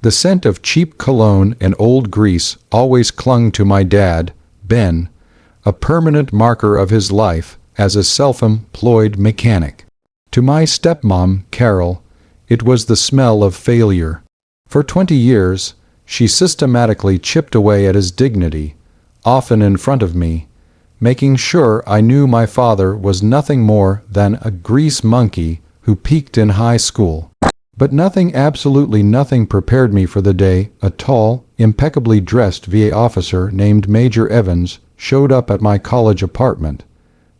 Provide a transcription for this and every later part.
The scent of cheap cologne and old grease always clung to my dad, Ben, a permanent marker of his life as a self-employed mechanic. To my stepmom, Carol, it was the smell of failure. For 20 years, she systematically chipped away at his dignity, often in front of me, making sure I knew my father was nothing more than a grease monkey who peaked in high school. But nothing, absolutely nothing, prepared me for the day a tall, impeccably dressed VA officer named Major Evans showed up at my college apartment,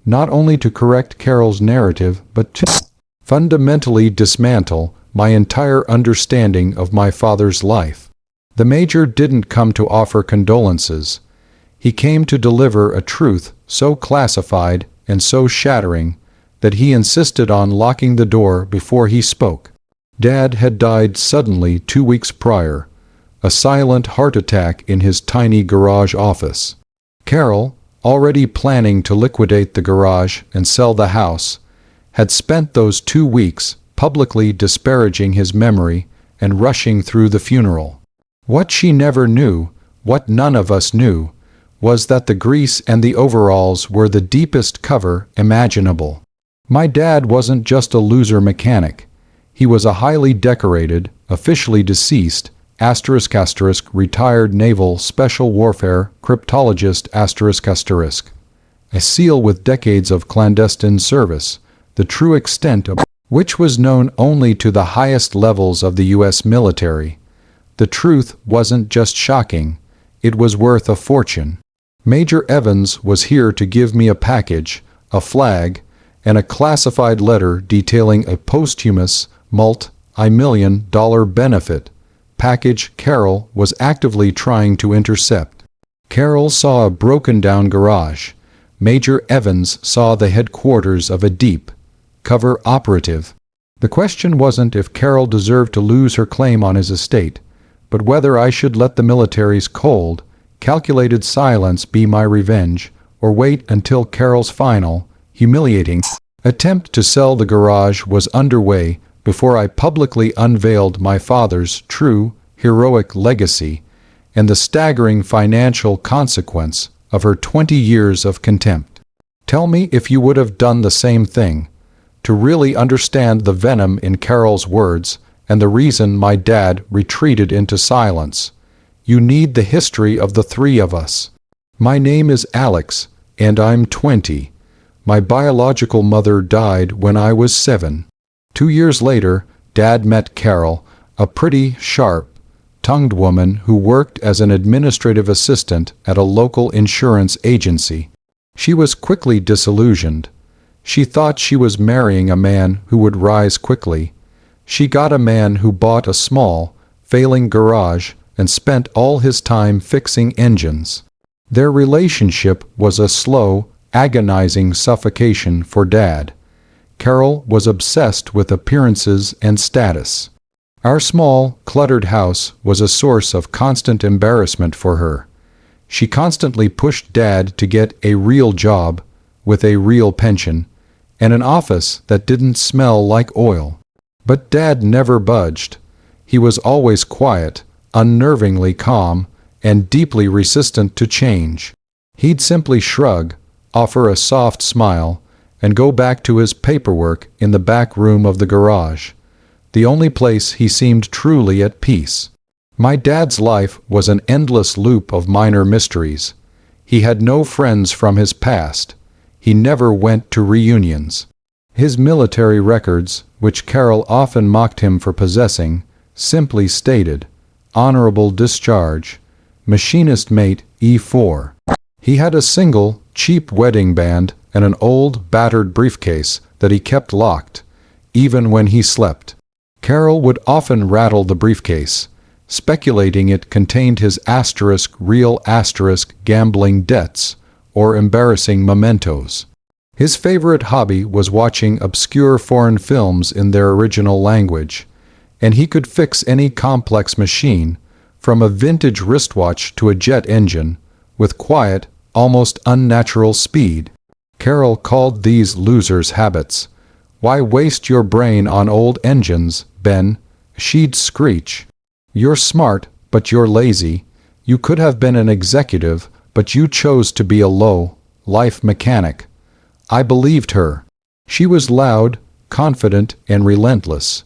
not only to correct Carol's narrative, but to fundamentally dismantle my entire understanding of my father's life. The Major didn't come to offer condolences. He came to deliver a truth so classified and so shattering that he insisted on locking the door before he spoke. Dad had died suddenly 2 weeks prior, a silent heart attack in his tiny garage office. Carol, already planning to liquidate the garage and sell the house, had spent those 2 weeks publicly disparaging his memory and rushing through the funeral. What she never knew, what none of us knew, was that the grease and the overalls were the deepest cover imaginable. My dad wasn't just a loser mechanic. He was a highly decorated, officially deceased, *** retired naval special warfare cryptologist ***, a SEAL with decades of clandestine service, the true extent of which was known only to the highest levels of the U.S. military. The truth wasn't just shocking, it was worth a fortune. Major Evans was here to give me a package, a flag, and a classified letter detailing a posthumous, multi-million-dollar benefit package Carol was actively trying to intercept. Carol saw a broken-down garage. Major Evans saw the headquarters of a deep cover operative. The question wasn't if Carol deserved to lose her claim on his estate, but whether I should let the military's cold, calculated silence be my revenge, or wait until Carol's final, humiliating attempt to sell the garage was underway before I publicly unveiled my father's true, heroic legacy and the staggering financial consequence of her 20 years of contempt. Tell me if you would have done the same thing. To really understand the venom in Carol's words and the reason my dad retreated into silence, you need the history of the three of us. My name is Alex, and I'm 20. My biological mother died when I was 7. 2 years later, Dad met Carol, a pretty, sharp-tongued woman who worked as an administrative assistant at a local insurance agency. She was quickly disillusioned. She thought she was marrying a man who would rise quickly. She got a man who bought a small, failing garage and spent all his time fixing engines. Their relationship was a slow, agonizing suffocation for Dad. Carol was obsessed with appearances and status. Our small, cluttered house was a source of constant embarrassment for her. She constantly pushed Dad to get a real job, with a real pension, and an office that didn't smell like oil. But Dad never budged. He was always quiet, unnervingly calm, and deeply resistant to change. He'd simply shrug, offer a soft smile, and go back to his paperwork in the back room of the garage, the only place he seemed truly at peace. My dad's life was an endless loop of minor mysteries. He had no friends from his past. He never went to reunions. His military records, which Carol often mocked him for possessing, simply stated, honorable discharge, machinist mate E4. He had a single, cheap wedding band and an old, battered briefcase that he kept locked, even when he slept. Carol would often rattle the briefcase, speculating it contained his real gambling debts or embarrassing mementos. His favorite hobby was watching obscure foreign films in their original language, and he could fix any complex machine, from a vintage wristwatch to a jet engine, with quiet, almost unnatural speed. Carol called these losers' habits. "Why waste your brain on old engines, Ben?" she'd screech. You're smart, but you're lazy. You could have been an executive, but you chose to be a low-life mechanic. I believed her. She was loud, confident, and relentless.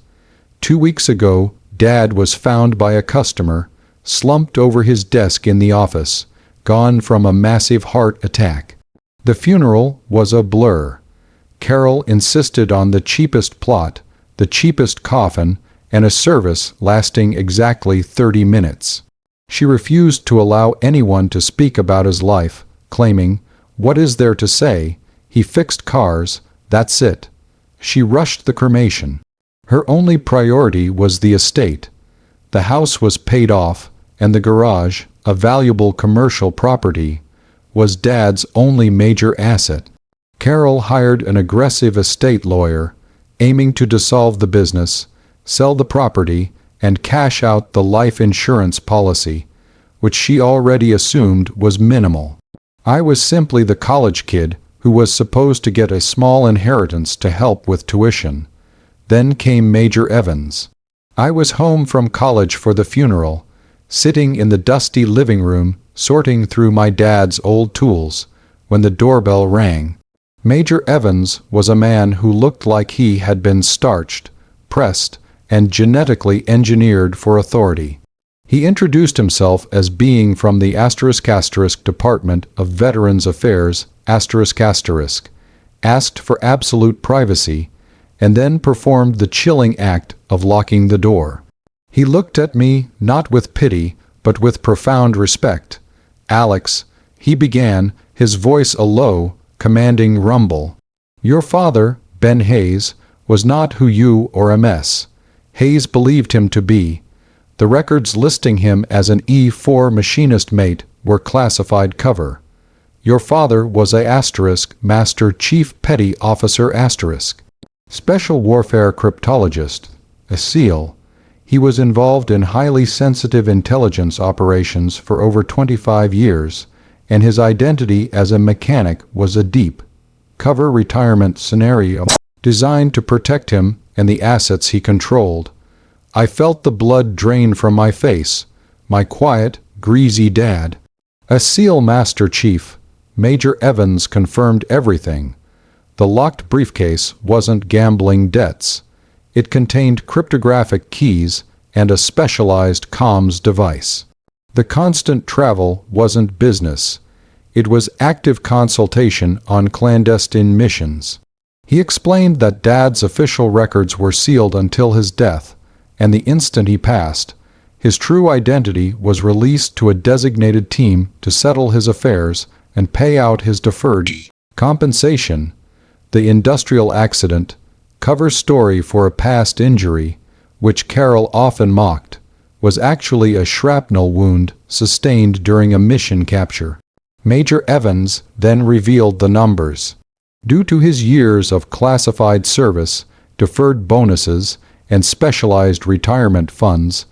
2 weeks ago, Dad was found by a customer, slumped over his desk in the office, gone from a massive heart attack. The funeral was a blur. Carol insisted on the cheapest plot, the cheapest coffin, and a service lasting exactly 30 minutes. She refused to allow anyone to speak about his life, claiming, "What is there to say? He fixed cars, that's it." She rushed the cremation. Her only priority was the estate. The house was paid off, and the garage, a valuable commercial property, was Dad's only major asset. Carol hired an aggressive estate lawyer, aiming to dissolve the business, sell the property, and cash out the life insurance policy, which she already assumed was minimal. I was simply the college kid who was supposed to get a small inheritance to help with tuition. Then came Major Evans. I was home from college for the funeral, sitting in the dusty living room, sorting through my dad's old tools, when the doorbell rang. Major Evans was a man who looked like he had been starched, pressed, and genetically engineered for authority. He introduced himself as being from the ** Department of Veterans Affairs, **, asked for absolute privacy, and then performed the chilling act of locking the door. He looked at me not with pity, but with profound respect. "Alex," he began, his voice a low, commanding rumble. "Your father, Ben Hayes, was not who you or MS. Hayes believed him to be. The records listing him as an E-4 machinist mate were classified cover. Your father was a * Master Chief Petty Officer *, Special Warfare Cryptologist, a SEAL. He was involved in highly sensitive intelligence operations for over 25 years, and his identity as a mechanic was a deep cover retirement scenario designed to protect him and the assets he controlled. I felt the blood drain from my face. My quiet, greasy dad. A SEAL Master Chief, Major Evans confirmed everything. The locked briefcase wasn't gambling debts. It contained cryptographic keys and a specialized comms device. The constant travel wasn't business. It was active consultation on clandestine missions. He explained that Dad's official records were sealed until his death, and the instant he passed, his true identity was released to a designated team to settle his affairs and pay out his deferred compensation. The industrial accident, cover story for a past injury, which Carol often mocked, was actually a shrapnel wound sustained during a mission capture. Major Evans then revealed the numbers. Due to his years of classified service, deferred bonuses, and specialized retirement funds,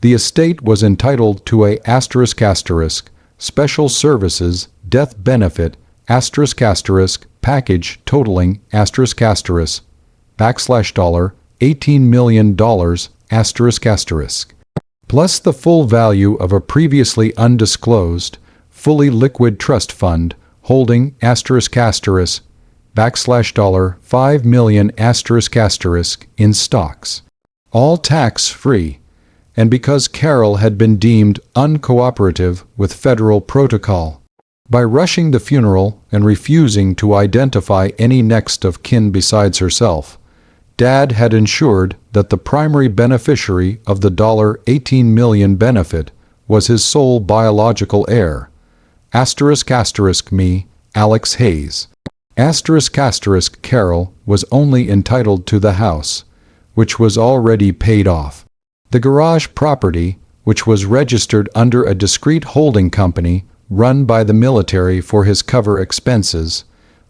the estate was entitled to a ** Special Services Death Benefit ** package totaling ** $18 million **, plus the full value of a previously undisclosed, fully liquid trust fund holding ** $5 million * in stocks. All tax-free, and because Carol had been deemed uncooperative with federal protocol. By rushing the funeral and refusing to identify any next of kin besides herself, Dad had ensured that the primary beneficiary of the $18 million benefit was his sole biological heir, * me, Alex Hayes. * Carol was only entitled to the house, which was already paid off. The garage property, which was registered under a discreet holding company run by the military for his cover expenses,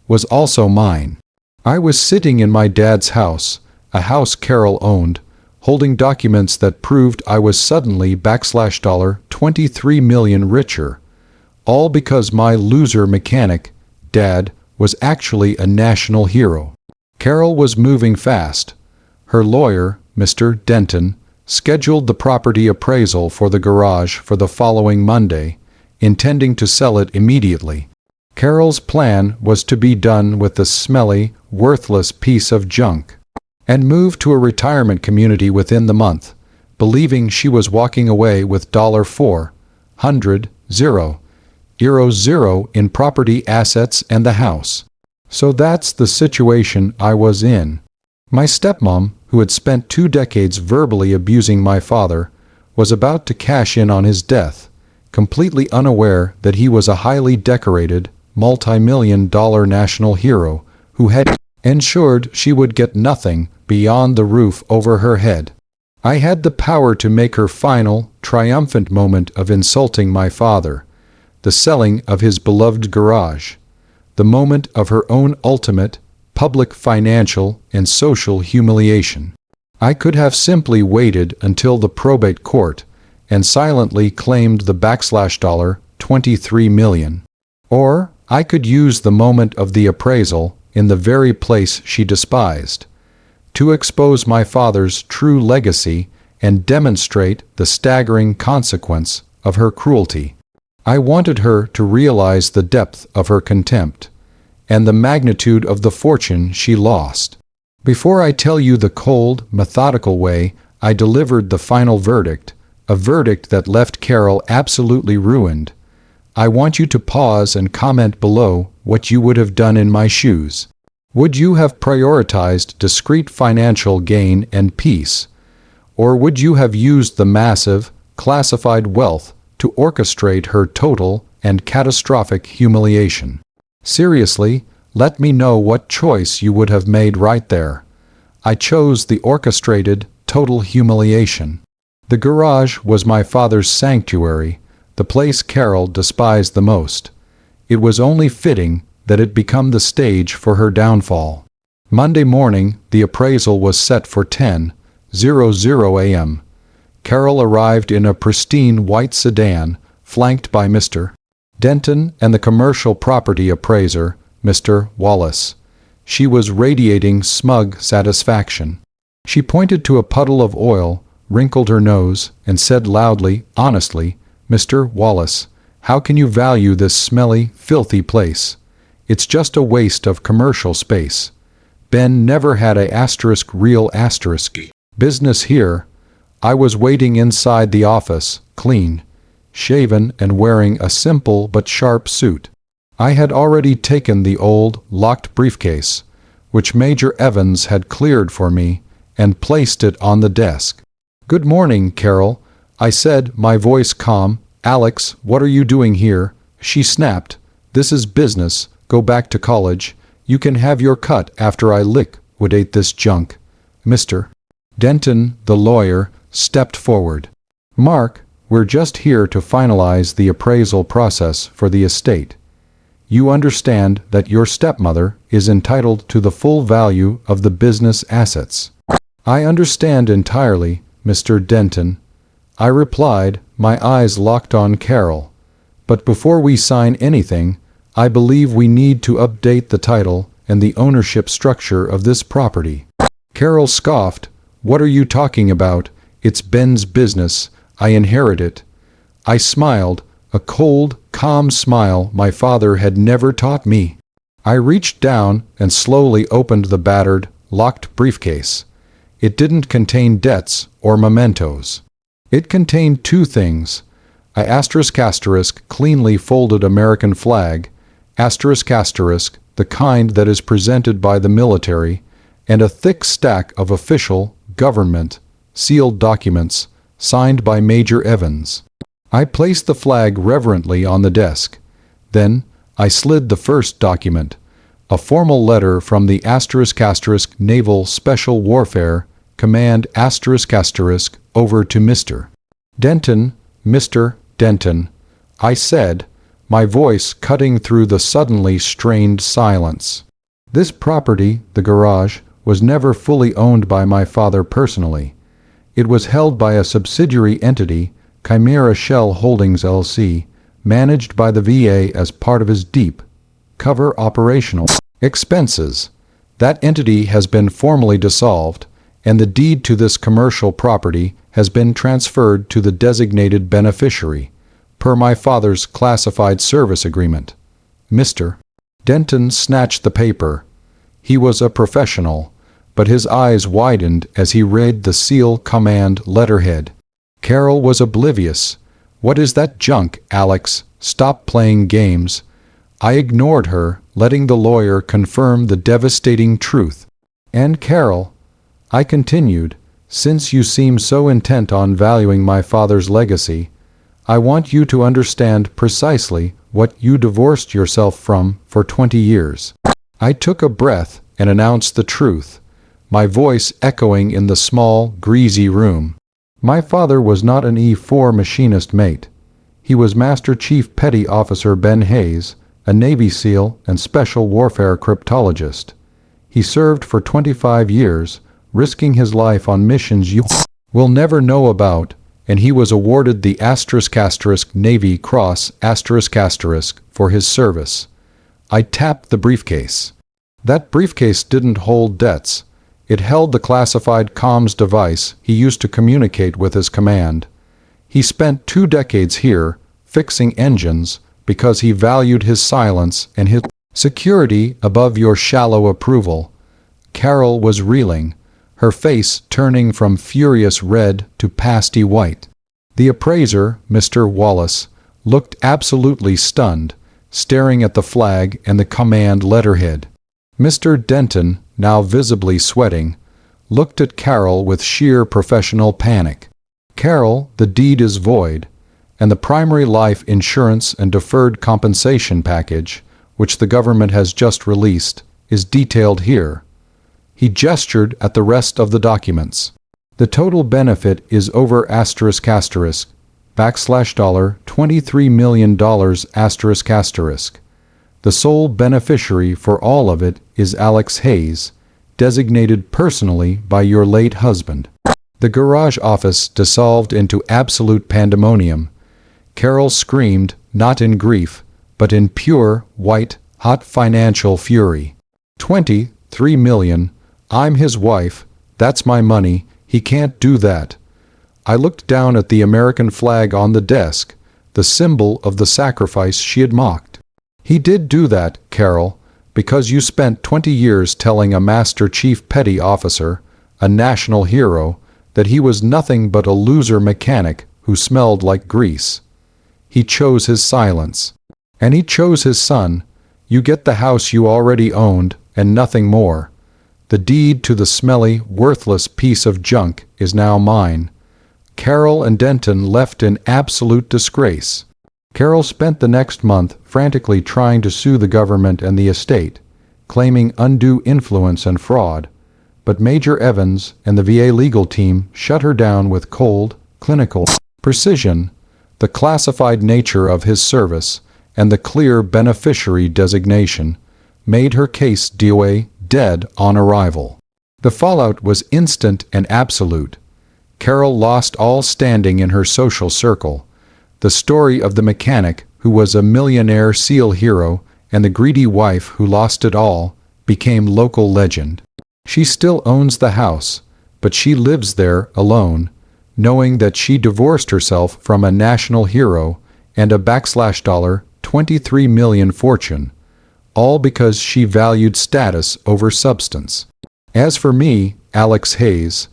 was also mine. I was sitting in my dad's house, a house Carol owned, holding documents that proved I was suddenly $23 million richer, all because my loser mechanic, Dad, was actually a national hero. Carol was moving fast. Her lawyer, Mr. Denton, scheduled the property appraisal for the garage for the following Monday, intending to sell it immediately. Carol's plan was to be done with the smelly, worthless piece of junk, and move to a retirement community within the month, believing she was walking away with €400,000 in property assets and the house. So that's the situation I was in. My stepmom, who had spent 2 decades verbally abusing my father, was about to cash in on his death, completely unaware that he was a highly decorated, multi-million-dollar national hero who had ensured she would get nothing beyond the roof over her head. I had the power to make her final, triumphant moment of insulting my father, the selling of his beloved garage, the moment of her own ultimate, public financial and social humiliation. I could have simply waited until the probate court and silently claimed the $23 million. Or I could use the moment of the appraisal in the very place she despised, to expose my father's true legacy and demonstrate the staggering consequence of her cruelty. I wanted her to realize the depth of her contempt and the magnitude of the fortune she lost. Before I tell you the cold, methodical way I delivered the final verdict, a verdict that left Carol absolutely ruined, I want you to pause and comment below what you would have done in my shoes. Would you have prioritized discrete financial gain and peace? Or would you have used the massive, classified wealth to orchestrate her total and catastrophic humiliation? Seriously, let me know what choice you would have made right there. I chose the orchestrated, total humiliation. The garage was my father's sanctuary, the place Carol despised the most. It was only fitting that it become the stage for her downfall. Monday morning, the appraisal was set for 10:00 a.m. Carol arrived in a pristine white sedan, flanked by Mr. Denton and the commercial property appraiser, Mr. Wallace. She was radiating smug satisfaction. She pointed to a puddle of oil, wrinkled her nose, and said loudly, honestly, "Mr. Wallace, how can you value this smelly, filthy place? It's just a waste of commercial space. Ben never had a real business here." I was waiting inside the office, clean, shaven and wearing a simple but sharp suit. I had already taken the old, locked briefcase, which Major Evans had cleared for me, and placed it on the desk. "Good morning, Carol," I said, my voice calm. "Alex, what are you doing here?" She snapped. "This is business. Go back to college. You can have your cut after I liquidate this junk." Mr. Denton, the lawyer, stepped forward. "Mark, we're just here to finalize the appraisal process for the estate. You understand that your stepmother is entitled to the full value of the business assets." "I understand entirely, Mr. Denton," I replied, my eyes locked on Carol. "But before we sign anything, I believe we need to update the title and the ownership structure of this property." Carol scoffed. "What are you talking about? It's Ben's business. I inherit it." I smiled, a cold, calm smile my father had never taught me. I reached down and slowly opened the battered, locked briefcase. It didn't contain debts or mementos. It contained 2 things: a ** cleanly folded American flag, ** the kind that is presented by the military, and a thick stack of official, government, sealed documents, signed by Major Evans. I placed the flag reverently on the desk. Then I slid the first document, a formal letter from the ** Naval Special Warfare Command ** over to Mr. Denton. "Mr. Denton," I said, my voice cutting through the suddenly strained silence. "This property, the garage, was never fully owned by my father personally. It was held by a subsidiary entity, Chimera Shell Holdings LC, managed by the VA as part of his deep cover operational expenses. That entity has been formally dissolved, and the deed to this commercial property has been transferred to the designated beneficiary, per my father's classified service agreement. Mr. Denton snatched the paper. He was a professional, but his eyes widened as he read the seal command letterhead. Carol was oblivious. "What is that junk, Alex? Stop playing games." I ignored her, letting the lawyer confirm the devastating truth. "And Carol," I continued, "since you seem so intent on valuing my father's legacy, I want you to understand precisely what you divorced yourself from for 20 years. I took a breath and announced the truth, my voice echoing in the small, greasy room. My father was not an E-4 machinist mate. He was Master Chief Petty Officer Ben Hayes, a Navy SEAL and Special Warfare cryptologist. He served for 25 years, risking his life on missions you will never know about, and he was awarded the ** Navy Cross ** for his service. I tapped the briefcase. That briefcase didn't hold debts. It held the classified comms device he used to communicate with his command. He spent 2 decades here, fixing engines, because he valued his silence and his security above your shallow approval. Carol was reeling, her face turning from furious red to pasty white. The appraiser, Mr. Wallace, looked absolutely stunned, staring at the flag and the command letterhead. Mr. Denton, now visibly sweating, looked at Carol with sheer professional panic. "Carol, the deed is void, and the primary life insurance and deferred compensation package, which the government has just released, is detailed here." He gestured at the rest of the documents. "The total benefit is over **, $23 million **. The sole beneficiary for all of it is Alex Hayes, designated personally by your late husband." The garage office dissolved into absolute pandemonium. Carol screamed, not in grief, but in pure, white, hot financial fury. "23 million. I'm his wife. That's my money. He can't do that." I looked down at the American flag on the desk, the symbol of the sacrifice she had mocked. "He did do that, Carol, because you spent 20 years telling a Master Chief Petty Officer, a national hero, that he was nothing but a loser mechanic who smelled like grease. He chose his silence. And he chose his son. You get the house you already owned, and nothing more. The deed to the smelly, worthless piece of junk is now mine." Carol and Denton left in absolute disgrace. Carol spent the next month frantically trying to sue the government and the estate, claiming undue influence and fraud, but Major Evans and the VA legal team shut her down with cold, clinical precision. The classified nature of his service and the clear beneficiary designation made her case DOA dead on arrival. The fallout was instant and absolute. Carol lost all standing in her social circle. The story of the mechanic who was a millionaire SEAL hero and the greedy wife who lost it all became local legend. She still owns the house, but she lives there alone, knowing that she divorced herself from a national hero and a $23 million fortune, all because she valued status over substance. As for me, Alex Hayes,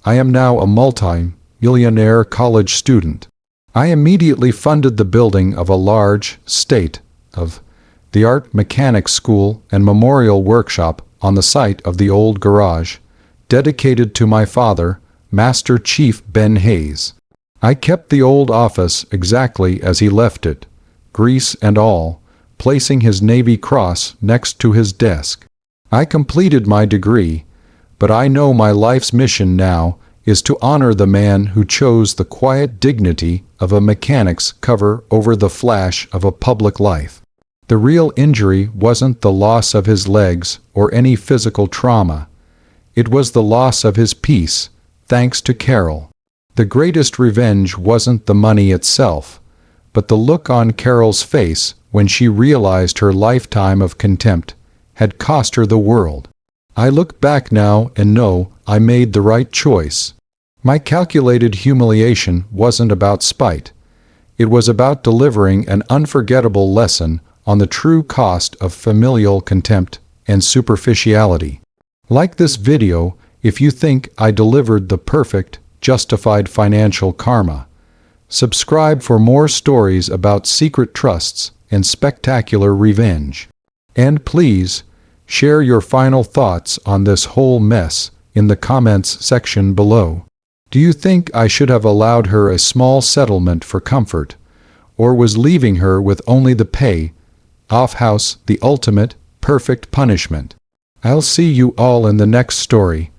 I am now a multi-millionaire college student. I immediately funded the building of a large, state-of-the-art mechanics school and memorial workshop on the site of the old garage, dedicated to my father, Master Chief Ben Hayes. I kept the old office exactly as he left it, grease and all, placing his Navy Cross next to his desk. I completed my degree, but I know my life's mission now is to honor the man who chose the quiet dignity of a mechanic's cover over the flash of a public life. The real injury wasn't the loss of his legs or any physical trauma. It was the loss of his peace, thanks to Carol. The greatest revenge wasn't the money itself, but the look on Carol's face when she realized her lifetime of contempt had cost her the world. I look back now and know I made the right choice. My calculated humiliation wasn't about spite. It was about delivering an unforgettable lesson on the true cost of familial contempt and superficiality. Like this video if you think I delivered the perfect, justified financial karma. Subscribe for more stories about secret trusts and spectacular revenge. And please, share your final thoughts on this whole mess in the comments section below. Do you think I should have allowed her a small settlement for comfort, or was leaving her with only the pay-off house the ultimate, perfect punishment? I'll see you all in the next story.